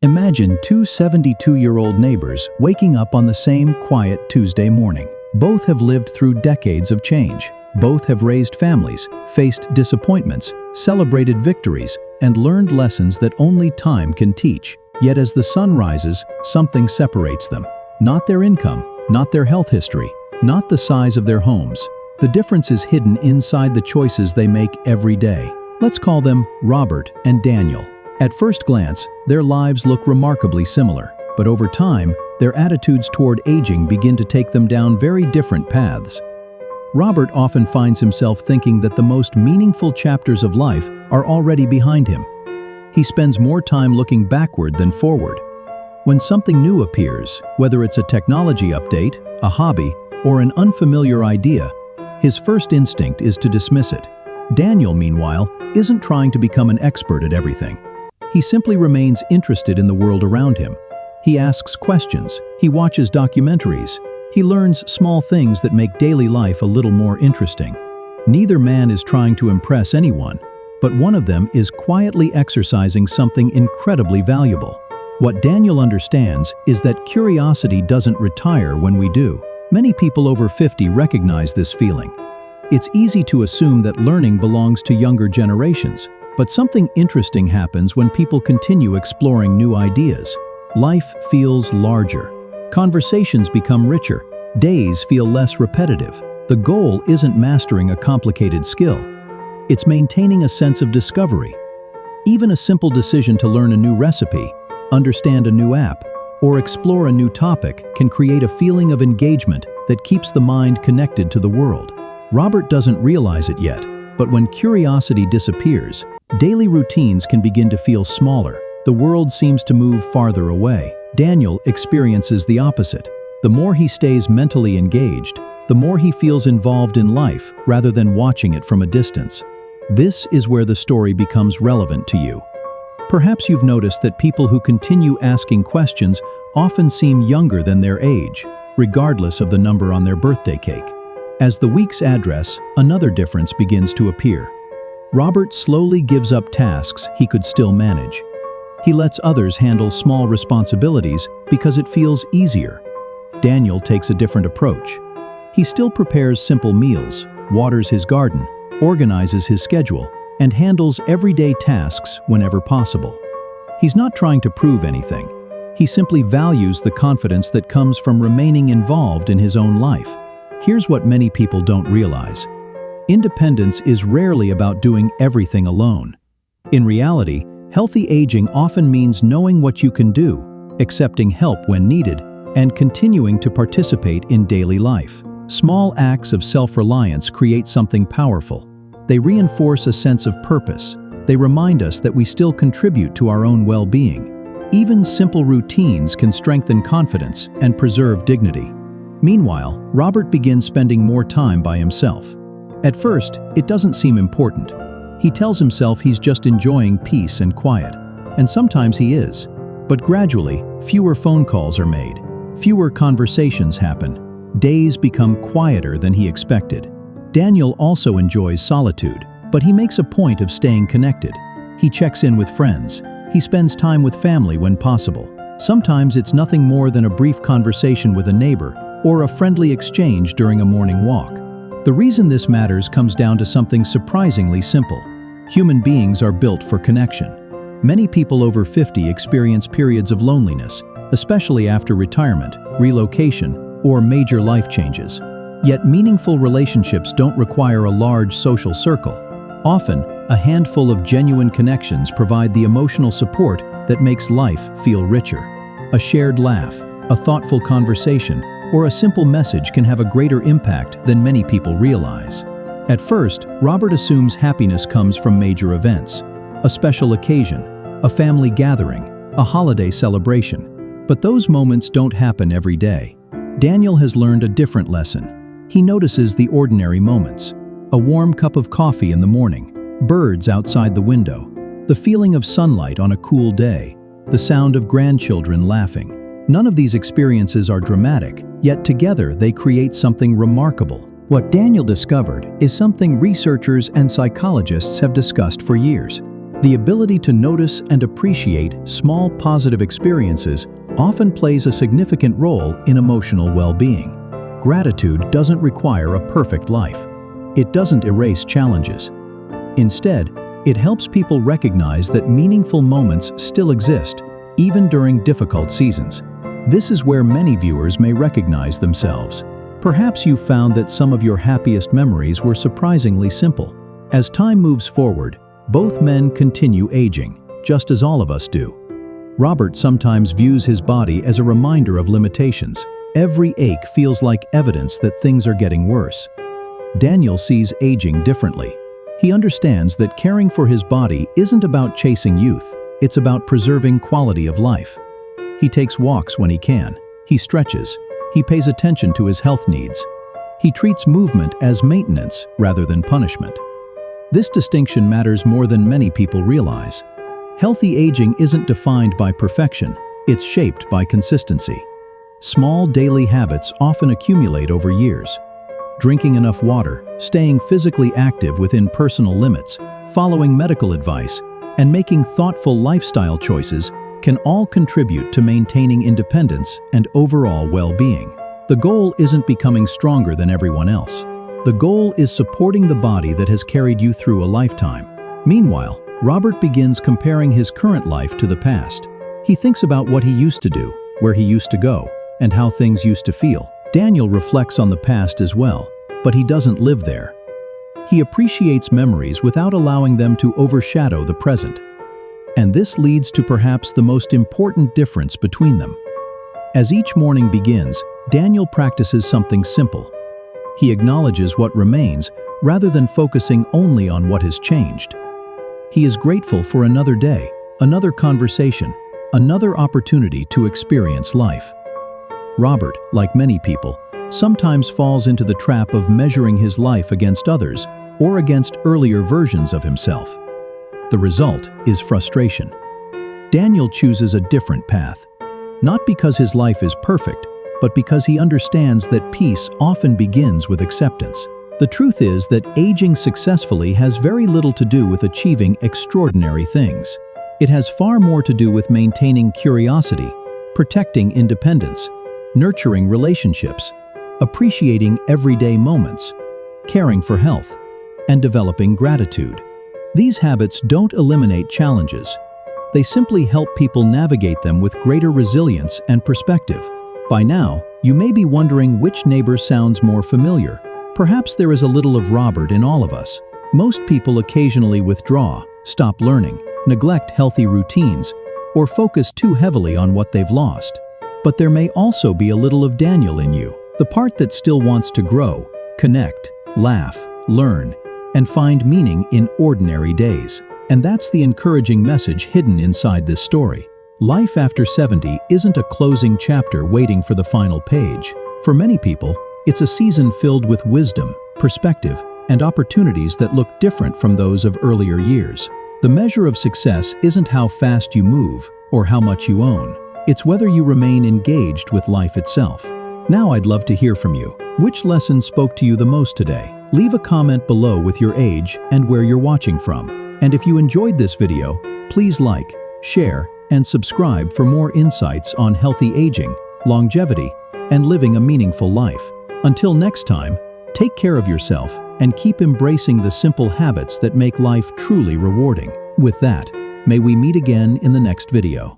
Imagine two 72-year-old neighbors waking up on the same quiet Tuesday morning. Both have lived through decades of change. Both have raised families, faced disappointments, celebrated victories, and learned lessons that only time can teach. Yet as the sun rises, something separates them. Not their income, not their health history, not the size of their homes. The difference is hidden inside the choices they make every day. Let's call them Robert and Daniel. At first glance, their lives look remarkably similar, but over time, their attitudes toward aging begin to take them down very different paths. Robert often finds himself thinking that the most meaningful chapters of life are already behind him. He spends more time looking backward than forward. When something new appears, whether it's a technology update, a hobby, or an unfamiliar idea, his first instinct is to dismiss it. Daniel, meanwhile, isn't trying to become an expert at everything. He simply remains interested in the world around him. He asks questions, he watches documentaries, he learns small things that make daily life a little more interesting. Neither man is trying to impress anyone, but one of them is quietly exercising something incredibly valuable. What Daniel understands is that curiosity doesn't retire when we do. Many people over 50 recognize this feeling. It's easy to assume that learning belongs to younger generations, but something interesting happens when people continue exploring new ideas. Life feels larger. Conversations become richer. Days feel less repetitive. The goal isn't mastering a complicated skill. It's maintaining a sense of discovery. Even a simple decision to learn a new recipe, understand a new app, or explore a new topic can create a feeling of engagement that keeps the mind connected to the world. Robert doesn't realize it yet, but when curiosity disappears, daily routines can begin to feel smaller. The world seems to move farther away. Daniel experiences the opposite. The more he stays mentally engaged, the more he feels involved in life rather than watching it from a distance. This is where the story becomes relevant to you. Perhaps you've noticed that people who continue asking questions often seem younger than their age, regardless of the number on their birthday cake. As the weeks address, another difference begins to appear. Robert slowly gives up tasks he could still manage. He lets others handle small responsibilities because it feels easier. Daniel takes a different approach. He still prepares simple meals, waters his garden, organizes his schedule, and handles everyday tasks whenever possible. He's not trying to prove anything. He simply values the confidence that comes from remaining involved in his own life. Here's what many people don't realize. Independence is rarely about doing everything alone. In reality, healthy aging often means knowing what you can do, accepting help when needed, and continuing to participate in daily life. Small acts of self-reliance create something powerful. They reinforce a sense of purpose. They remind us that we still contribute to our own well-being. Even simple routines can strengthen confidence and preserve dignity. Meanwhile, Robert begins spending more time by himself. At first, it doesn't seem important. He tells himself he's just enjoying peace and quiet, and sometimes he is. But gradually, fewer phone calls are made, fewer conversations happen, days become quieter than he expected. Daniel also enjoys solitude, but he makes a point of staying connected. He checks in with friends. He spends time with family when possible. Sometimes it's nothing more than a brief conversation with a neighbor or a friendly exchange during a morning walk. The reason this matters comes down to something surprisingly simple. Human beings are built for connection. Many people over 50 experience periods of loneliness, especially after retirement, relocation, or major life changes. Yet meaningful relationships don't require a large social circle. Often, a handful of genuine connections provide the emotional support that makes life feel richer. A shared laugh, a thoughtful conversation, or a simple message can have a greater impact than many people realize. At first, Robert assumes happiness comes from major events, a special occasion, a family gathering, a holiday celebration. But those moments don't happen every day. Daniel has learned a different lesson. He notices the ordinary moments. A warm cup of coffee in the morning, birds outside the window, the feeling of sunlight on a cool day, the sound of grandchildren laughing. None of these experiences are dramatic, yet together they create something remarkable. What Daniel discovered is something researchers and psychologists have discussed for years. The ability to notice and appreciate small positive experiences often plays a significant role in emotional well-being. Gratitude doesn't require a perfect life. It doesn't erase challenges. Instead, it helps people recognize that meaningful moments still exist, even during difficult seasons. This is where many viewers may recognize themselves. Perhaps you found that some of your happiest memories were surprisingly simple. As time moves forward, both men continue aging, just as all of us do. Robert sometimes views his body as a reminder of limitations. Every ache feels like evidence that things are getting worse. Daniel sees aging differently. He understands that caring for his body isn't about chasing youth, it's about preserving quality of life. He takes walks when he can. He stretches. He pays attention to his health needs. He treats movement as maintenance rather than punishment. This distinction matters more than many people realize. Healthy aging isn't defined by perfection, it's shaped by consistency. Small daily habits often accumulate over years. Drinking enough water, staying physically active within personal limits, following medical advice, and making thoughtful lifestyle choices can all contribute to maintaining independence and overall well-being. The goal isn't becoming stronger than everyone else. The goal is supporting the body that has carried you through a lifetime. Meanwhile, Robert begins comparing his current life to the past. He thinks about what he used to do, where he used to go, and how things used to feel. Daniel reflects on the past as well, but he doesn't live there. He appreciates memories without allowing them to overshadow the present. And this leads to perhaps the most important difference between them. As each morning begins, Daniel practices something simple. He acknowledges what remains rather than focusing only on what has changed. He is grateful for another day, another conversation, another opportunity to experience life. Robert, like many people, sometimes falls into the trap of measuring his life against others or against earlier versions of himself. The result is frustration. Daniel chooses a different path, not because his life is perfect, but because he understands that peace often begins with acceptance. The truth is that aging successfully has very little to do with achieving extraordinary things. It has far more to do with maintaining curiosity, protecting independence, nurturing relationships, appreciating everyday moments, caring for health, and developing gratitude. These habits don't eliminate challenges. They simply help people navigate them with greater resilience and perspective. By now, you may be wondering which neighbor sounds more familiar. Perhaps there is a little of Robert in all of us. Most people occasionally withdraw, stop learning, neglect healthy routines, or focus too heavily on what they've lost. But there may also be a little of Daniel in you, the part that still wants to grow, connect, laugh, learn, and find meaning in ordinary days. And that's the encouraging message hidden inside this story. Life after 70 isn't a closing chapter waiting for the final page. For many people, it's a season filled with wisdom, perspective, and opportunities that look different from those of earlier years. The measure of success isn't how fast you move or how much you own. It's whether you remain engaged with life itself. Now I'd love to hear from you. Which lesson spoke to you the most today? Leave a comment below with your age and where you're watching from. And if you enjoyed this video, please like, share, and subscribe for more insights on healthy aging, longevity, and living a meaningful life. Until next time, take care of yourself and keep embracing the simple habits that make life truly rewarding. With that, may we meet again in the next video.